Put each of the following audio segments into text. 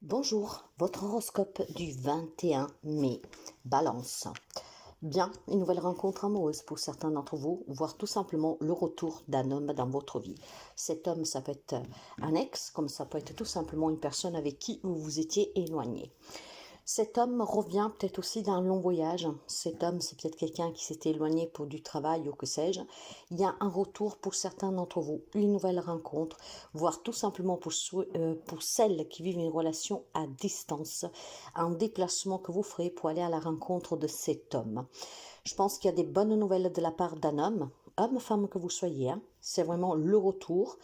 Bonjour, votre horoscope du 21 mai. Balance. Bien, une nouvelle rencontre amoureuse pour certains d'entre vous, voire tout simplement le retour d'un homme dans votre vie. Cet homme, ça peut être un ex, comme ça peut être tout simplement une personne avec qui vous vous étiez éloigné. Cet homme revient peut-être aussi d'un long voyage. Cet homme, c'est peut-être quelqu'un qui s'était éloigné pour du travail ou que sais-je. Il y a un retour pour certains d'entre vous, une nouvelle rencontre, voire tout simplement pour celles qui vivent une relation à distance, un déplacement que vous ferez pour aller à la rencontre de cet homme. Je pense qu'il y a des bonnes nouvelles de la part d'un homme, femme que vous soyez, hein. C'est vraiment le retour,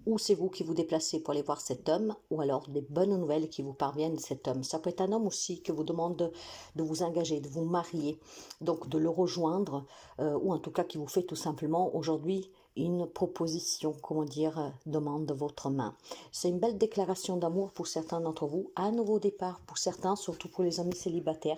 ou c'est vous qui vous déplacez pour aller voir cet homme, ou alors des bonnes nouvelles qui vous parviennent de cet homme. Ça peut être un homme aussi qui vous demande de vous engager, de vous marier, donc de le rejoindre, ou en tout cas qui vous fait tout simplement aujourd'hui une proposition, comment dire, demande votre main. C'est une belle déclaration d'amour pour certains d'entre vous, un nouveau départ pour certains, surtout pour les amis célibataires,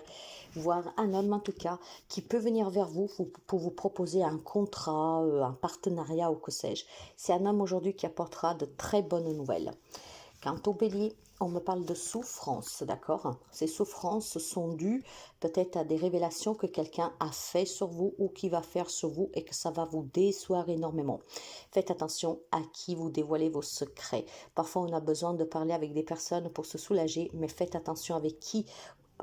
voire un homme en tout cas qui peut venir vers vous pour vous proposer un contrat, un partenariat ou que sais-je. C'est un homme aujourd'hui qui apportera de très bonnes nouvelles. Quant au bélier, on me parle de souffrance, d'accord? Ces souffrances sont dues peut-être à des révélations que quelqu'un a fait sur vous ou qui va faire sur vous et que ça va vous décevoir énormément. Faites attention à qui vous dévoilez vos secrets. Parfois, on a besoin de parler avec des personnes pour se soulager, mais faites attention avec qui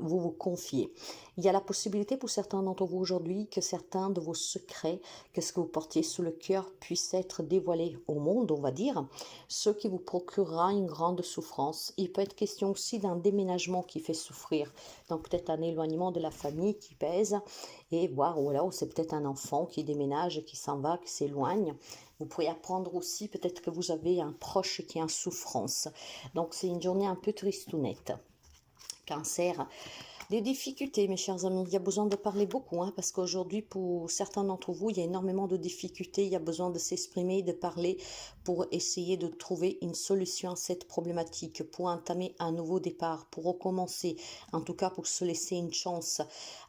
vous vous confiez. Il y a la possibilité pour certains d'entre vous aujourd'hui que certains de vos secrets, que ce que vous portiez sous le cœur, puissent être dévoilés au monde, on va dire, ce qui vous procurera une grande souffrance. Il peut être question aussi d'un déménagement qui fait souffrir, donc peut-être un éloignement de la famille qui pèse, et voir, ou alors c'est peut-être un enfant qui déménage, qui s'en va, qui s'éloigne. Vous pourriez apprendre aussi peut-être que vous avez un proche qui est en souffrance. Donc c'est une journée un peu tristounette. Cancer, des difficultés, mes chers amis. Il y a besoin de parler beaucoup, hein, parce qu'aujourd'hui, pour certains d'entre vous, il y a énormément de difficultés. Il y a besoin de s'exprimer, de parler pour essayer de trouver une solution à cette problématique, pour entamer un nouveau départ, pour recommencer, en tout cas pour se laisser une chance.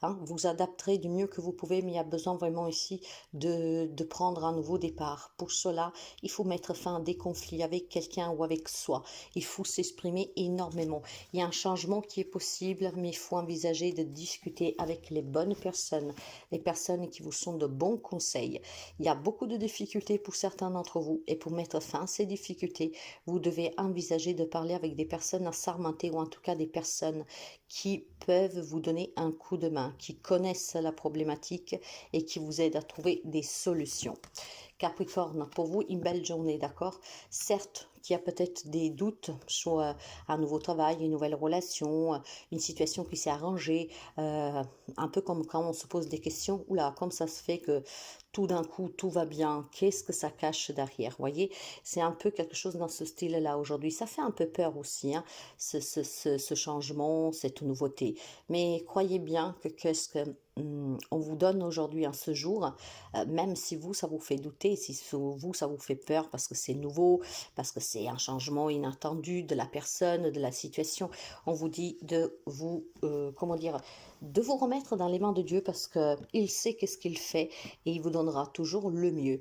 Hein. Vous adapterez du mieux que vous pouvez, mais il y a besoin vraiment ici de prendre un nouveau départ. Pour cela, il faut mettre fin à des conflits avec quelqu'un ou avec soi. Il faut s'exprimer énormément. Il y a un changement qui est possible, mais il faut envisager de discuter avec les bonnes personnes, les personnes qui vous sont de bons conseils. Il y a beaucoup de difficultés pour certains d'entre vous et pour mettre fin à ces difficultés, vous devez envisager de parler avec des personnes assermentées ou en tout cas des personnes qui peuvent vous donner un coup de main, qui connaissent la problématique et qui vous aident à trouver des solutions. Capricorne, pour vous, une belle journée, d'accord? Certes, qu'il y a peut-être des doutes sur un nouveau travail, une nouvelle relation, une situation qui s'est arrangée, un peu comme quand on se pose des questions, oula, comme ça se fait que tout d'un coup, tout va bien, qu'est-ce que ça cache derrière, voyez? C'est un peu quelque chose dans ce style-là aujourd'hui. Ça fait un peu peur aussi, hein, ce changement, cette nouveauté. Mais croyez bien que qu'est-ce que on vous donne aujourd'hui en ce jour, même si vous, ça vous fait douter, si vous, ça vous fait peur parce que c'est nouveau, parce que c'est un changement inattendu de la personne, de la situation, on vous dit de vous, comment dire, de vous remettre dans les mains de Dieu parce qu'il sait qu'est-ce qu'il fait et il vous donnera toujours le mieux.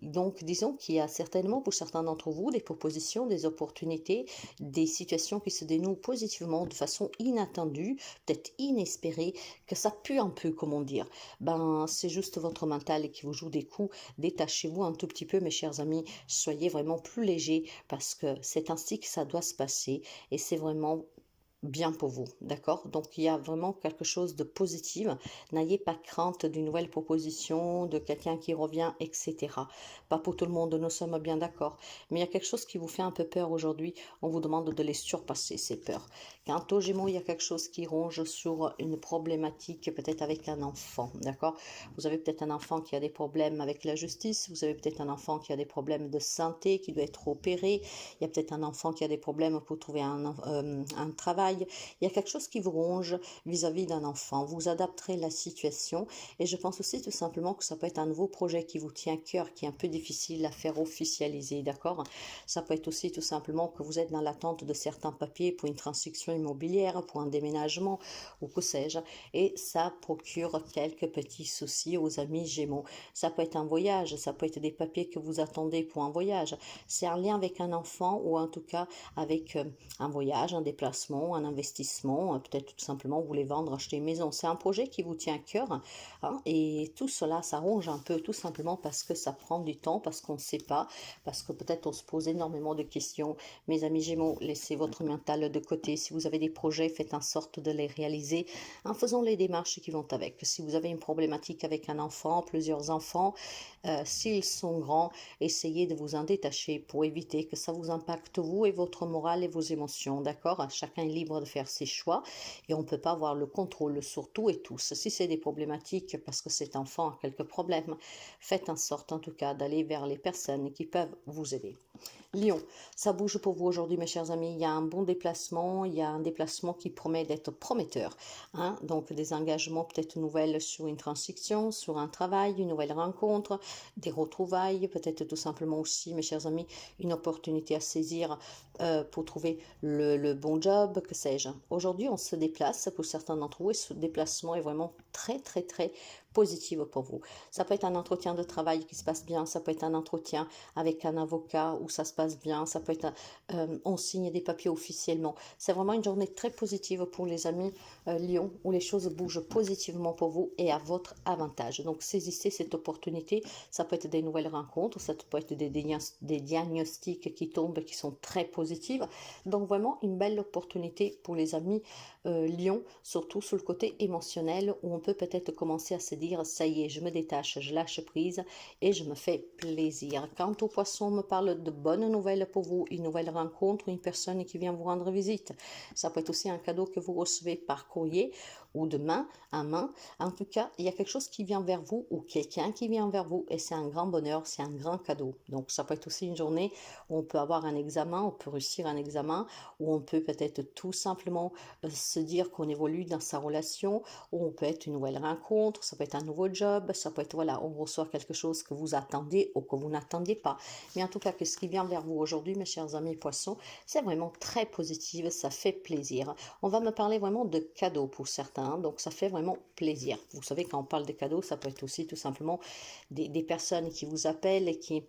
Donc, disons qu'il y a certainement pour certains d'entre vous des propositions, des opportunités, des situations qui se dénouent positivement de façon inattendue, peut-être inespérée, que ça pue un peu, comment dire. Ben, c'est juste votre mental qui vous joue des coups. Détachez-vous un tout petit peu, mes chers amis. Soyez vraiment plus légers parce que c'est ainsi que ça doit se passer et c'est vraiment bien pour vous, d'accord? Donc il y a vraiment quelque chose de positif. N'ayez pas crainte d'une nouvelle proposition, de quelqu'un qui revient, etc. Pas pour tout le monde, nous sommes bien d'accord. Mais il y a quelque chose qui vous fait un peu peur aujourd'hui. On vous demande de les surpasser, ces peurs. Quant aux Gémeaux, il y a quelque chose qui ronge sur une problématique, peut-être avec un enfant, d'accord? Vous avez peut-être un enfant qui a des problèmes avec la justice, vous avez peut-être un enfant qui a des problèmes de santé, qui doit être opéré, il y a peut-être un enfant qui a des problèmes pour trouver un travail, travail, il y a quelque chose qui vous ronge vis-à-vis d'un enfant. Vous adapterez la situation et je pense aussi tout simplement que ça peut être un nouveau projet qui vous tient à cœur, qui est un peu difficile à faire officialiser, d'accord? Ça peut être aussi tout simplement que vous êtes dans l'attente de certains papiers pour une transaction immobilière, pour un déménagement ou que sais-je, et ça procure quelques petits soucis aux amis Gémeaux. Ça peut être un voyage, ça peut être des papiers que vous attendez pour un voyage. C'est un lien avec un enfant ou en tout cas avec un voyage, un déplacement, un investissement, peut-être tout simplement vous voulez vendre, acheter une maison. C'est un projet qui vous tient à cœur hein, et tout cela, ça ronge un peu tout simplement parce que ça prend du temps, parce qu'on ne sait pas, parce que peut-être on se pose énormément de questions. Mes amis Gémeaux, laissez votre mental de côté. Si vous avez des projets, faites en sorte de les réaliser en faisant les démarches qui vont avec. Si vous avez une problématique avec un enfant, plusieurs enfants, s'ils sont grands, essayez de vous en détacher pour éviter que ça vous impacte vous et votre morale et vos émotions, d'accord? Chacun est libre de faire ses choix et on ne peut pas avoir le contrôle sur tout et tous. Si c'est des problématiques parce que cet enfant a quelques problèmes, faites en sorte en tout cas d'aller vers les personnes qui peuvent vous aider. Lion, ça bouge pour vous aujourd'hui mes chers amis, il y a un bon déplacement, il y a un déplacement qui promet d'être prometteur, hein? Donc des engagements peut-être nouvelles sur une transaction, sur un travail, une nouvelle rencontre, des retrouvailles, peut-être tout simplement aussi mes chers amis, une opportunité à saisir pour trouver le bon job, que sais-je. Aujourd'hui on se déplace pour certains d'entre vous et ce déplacement est vraiment très très très positive pour vous. Ça peut être un entretien de travail qui se passe bien, ça peut être un entretien avec un avocat où ça se passe bien, ça peut être on signe des papiers officiellement. C'est vraiment une journée très positive pour les amis Lion où les choses bougent positivement pour vous et à votre avantage. Donc saisissez cette opportunité, ça peut être des nouvelles rencontres, ça peut être des diagnostics qui tombent qui sont très positives. Donc vraiment une belle opportunité pour les amis Lion, surtout sur le côté émotionnel où on peut peut-être commencer à se dire ça y est, je me détache, je lâche prise et je me fais plaisir. Quant au poisson, on me parle de bonnes nouvelles pour vous, une nouvelle rencontre, une personne qui vient vous rendre visite. Ça peut être aussi un cadeau que vous recevez par courrier ou de main à main. En tout cas, il y a quelque chose qui vient vers vous ou quelqu'un qui vient vers vous et c'est un grand bonheur, c'est un grand cadeau. Donc ça peut être aussi une journée où on peut avoir un examen, on peut réussir un examen, où on peut peut-être tout simplement se dire qu'on évolue dans sa relation, ou on peut être une nouvelle rencontre, ça peut être un nouveau job, ça peut être, voilà, on reçoit quelque chose que vous attendez ou que vous n'attendiez pas. Mais en tout cas, que ce qui vient vers vous aujourd'hui, mes chers amis poissons, c'est vraiment très positif, ça fait plaisir. On va me parler vraiment de cadeaux pour certains, donc ça fait vraiment plaisir. Vous savez, quand on parle de cadeaux, ça peut être aussi tout simplement des personnes qui vous appellent et qui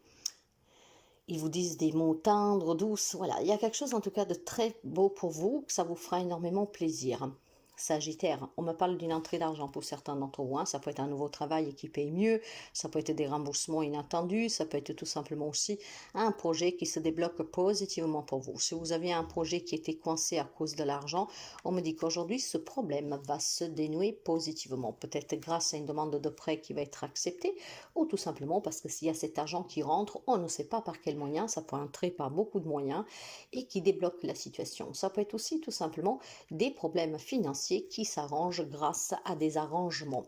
ils vous disent des mots tendres, douces, voilà. Il y a quelque chose en tout cas de très beau pour vous, que ça vous fera énormément plaisir. Sagittaire, on me parle d'une entrée d'argent pour certains d'entre vous, hein. Ça peut être un nouveau travail qui paye mieux, ça peut être des remboursements inattendus, ça peut être tout simplement aussi un projet qui se débloque positivement pour vous. Si vous aviez un projet qui était coincé à cause de l'argent, on me dit qu'aujourd'hui ce problème va se dénouer positivement, peut-être grâce à une demande de prêt qui va être acceptée, ou tout simplement parce que s'il y a cet argent qui rentre, on ne sait pas par quel moyen, ça peut entrer par beaucoup de moyens, et qui débloque la situation. Ça peut être aussi tout simplement des problèmes financiers qui s'arrangent grâce à des arrangements.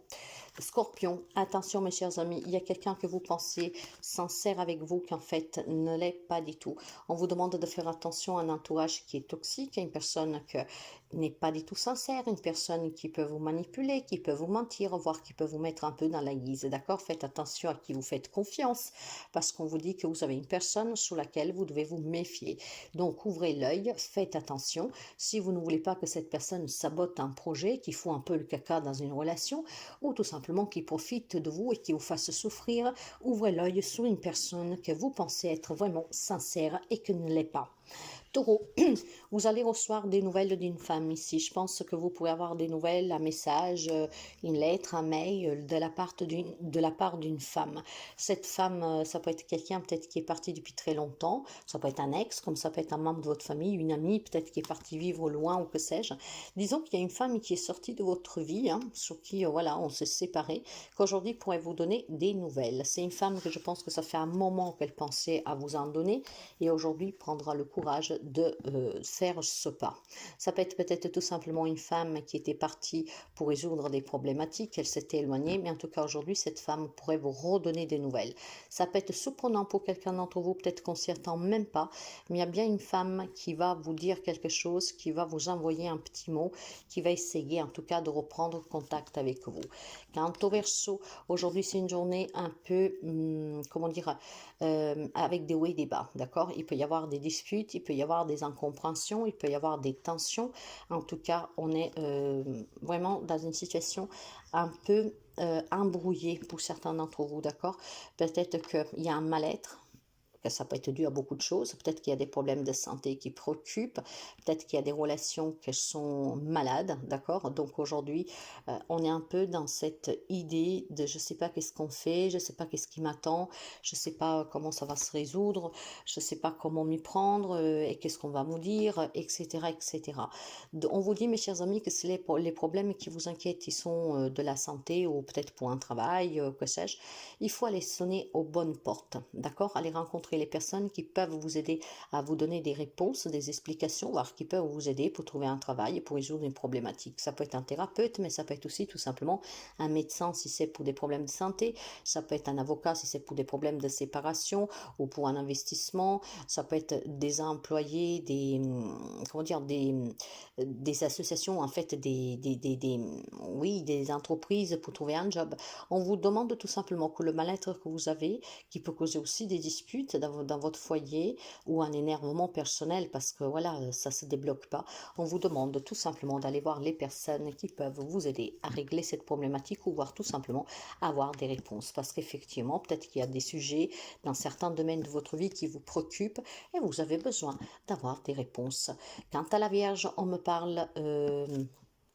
Scorpion, attention mes chers amis, il y a quelqu'un que vous pensiez sincère avec vous qu'en fait ne l'est pas du tout. On vous demande de faire attention à un entourage qui est toxique, à une personne qui n'est pas du tout sincère, une personne qui peut vous manipuler, qui peut vous mentir, voire qui peut vous mettre un peu dans la guise, d'accord? Faites attention à qui vous faites confiance, parce qu'on vous dit que vous avez une personne sur laquelle vous devez vous méfier. Donc ouvrez l'œil, faites attention. Si vous ne voulez pas que cette personne sabote un projet, qui fout un peu le caca dans une relation, ou tout simplement qui profite de vous et qui vous fasse souffrir, ouvrez l'œil sur une personne que vous pensez être vraiment sincère et que ne l'est pas. Taureau, vous allez recevoir des nouvelles d'une femme ici. Je pense que vous pouvez avoir des nouvelles, un message, une lettre, un mail de la part d'une femme. Cette femme, ça peut être quelqu'un peut-être qui est parti depuis très longtemps. Ça peut être un ex, comme ça peut être un membre de votre famille, une amie peut-être qui est partie vivre loin ou que sais-je. Disons qu'il y a une femme qui est sortie de votre vie, hein, sur qui voilà, on s'est séparés, qu'aujourd'hui pourrait vous donner des nouvelles. C'est une femme que je pense que ça fait un moment qu'elle pensait à vous en donner et aujourd'hui prendra le courage de faire ce pas. Ça peut être peut-être tout simplement une femme qui était partie pour résoudre des problématiques, elle s'était éloignée, mais en tout cas aujourd'hui, cette femme pourrait vous redonner des nouvelles. Ça peut être surprenant pour quelqu'un d'entre vous, peut-être qu'on s'y attend même pas, mais il y a bien une femme qui va vous dire quelque chose, qui va vous envoyer un petit mot, qui va essayer en tout cas de reprendre contact avec vous. Quant au Verseau, aujourd'hui c'est une journée un peu, comment dire, avec des hauts et des bas, d'accord? Il peut y avoir des disputes, il peut y avoir des incompréhensions, il peut y avoir des tensions. En tout cas, on est vraiment dans une situation un peu embrouillée pour certains d'entre vous, d'accord? Peut-être qu'il y a un mal-être. Ça peut être dû à beaucoup de choses. Peut-être qu'il y a des problèmes de santé qui préoccupent. Peut-être qu'il y a des relations qui sont malades, d'accord? Donc aujourd'hui, on est un peu dans cette idée de je ne sais pas qu'est-ce qu'on fait, je ne sais pas qu'est-ce qui m'attend, je ne sais pas comment ça va se résoudre, je ne sais pas comment m'y prendre et qu'est-ce qu'on va me dire, etc., etc. On vous dit, mes chers amis, que c'est les problèmes qui vous inquiètent, ils sont de la santé ou peut-être pour un travail, que sais-je. Il faut aller sonner aux bonnes portes, d'accord? Aller rencontrer les personnes qui peuvent vous aider à vous donner des réponses, des explications, voire qui peuvent vous aider pour trouver un travail et pour résoudre une problématique. Ça peut être un thérapeute, mais ça peut être aussi tout simplement un médecin si c'est pour des problèmes de santé. Ça peut être un avocat si c'est pour des problèmes de séparation ou pour un investissement. Ça peut être des employés, comment dire, des associations, en fait, oui, des entreprises pour trouver un job. On vous demande tout simplement que le mal-être que vous avez, qui peut causer aussi des disputes dans votre foyer ou un énervement personnel parce que voilà, ça ne se débloque pas, on vous demande tout simplement d'aller voir les personnes qui peuvent vous aider à régler cette problématique ou voir tout simplement avoir des réponses. Parce qu'effectivement, peut-être qu'il y a des sujets dans certains domaines de votre vie qui vous préoccupent et vous avez besoin d'avoir des réponses. Quant à la Vierge, on me parle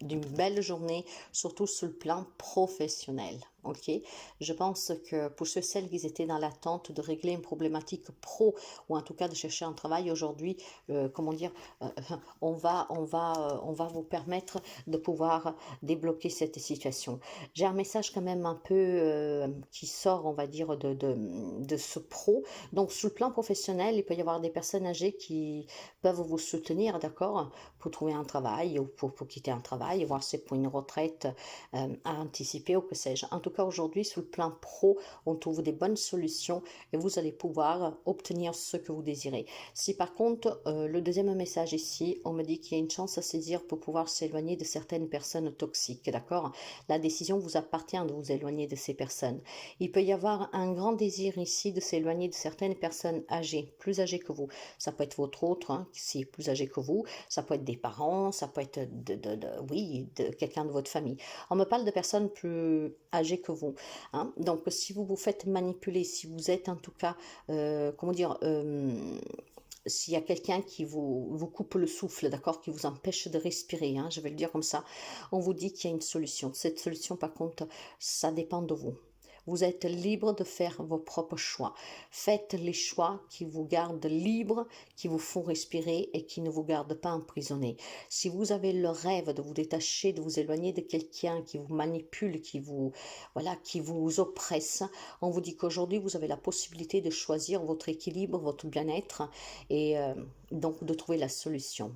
d'une belle journée, surtout sur le plan professionnel. Ok, je pense que pour celles qui étaient dans l'attente de régler une problématique pro ou en tout cas de chercher un travail aujourd'hui, comment dire, euh, on va vous permettre de pouvoir débloquer cette situation. J'ai un message quand même un peu qui sort, on va dire, de ce pro. Donc sur le plan professionnel, il peut y avoir des personnes âgées qui peuvent vous soutenir, d'accord, pour trouver un travail ou pour quitter un travail, voir si c'est pour une retraite à anticiper ou que sais-je. En tout cas, aujourd'hui, sur le plan pro, on trouve des bonnes solutions et vous allez pouvoir obtenir ce que vous désirez. Si par contre, le deuxième message ici, on me dit qu'il y a une chance à saisir pour pouvoir s'éloigner de certaines personnes toxiques, d'accord? La décision vous appartient de vous éloigner de ces personnes. Il peut y avoir un grand désir ici de s'éloigner de certaines personnes âgées, plus âgées que vous. Ça peut être votre autre, hein, qui est plus âgé que vous. Ça peut être des parents, ça peut être oui, de quelqu'un de votre famille. On me parle de personnes plus âgées que vous. Hein. Donc, si vous vous faites manipuler, si vous êtes en tout cas, comment dire, s'il y a quelqu'un qui vous coupe le souffle, d'accord, qui vous empêche de respirer, hein, je vais le dire comme ça, on vous dit qu'il y a une solution. Cette solution, par contre, ça dépend de vous. Vous êtes libre de faire vos propres choix. Faites les choix qui vous gardent libre, qui vous font respirer et qui ne vous gardent pas emprisonné. Si vous avez le rêve de vous détacher, de vous éloigner de quelqu'un qui vous manipule, voilà, qui vous oppresse, on vous dit qu'aujourd'hui vous avez la possibilité de choisir votre équilibre, votre bien-être et donc de trouver la solution.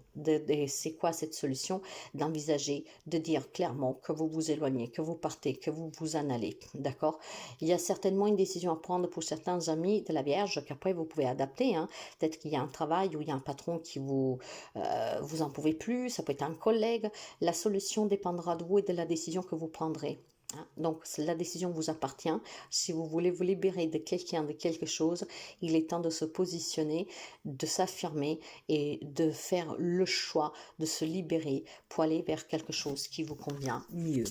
C'est quoi cette solution? D'envisager, de dire clairement que vous vous éloignez, que vous partez, que vous vous en allez. D'accord? Il y a certainement une décision à prendre pour certains amis de la Vierge qu'après vous pouvez adapter. Hein. Peut-être qu'il y a un travail où il y a un patron qui vous en pouvez plus, ça peut être un collègue. La solution dépendra de vous et de la décision que vous prendrez. Hein. Donc la décision vous appartient. Si vous voulez vous libérer de quelqu'un, de quelque chose, il est temps de se positionner, de s'affirmer et de faire le choix de se libérer pour aller vers quelque chose qui vous convient mieux.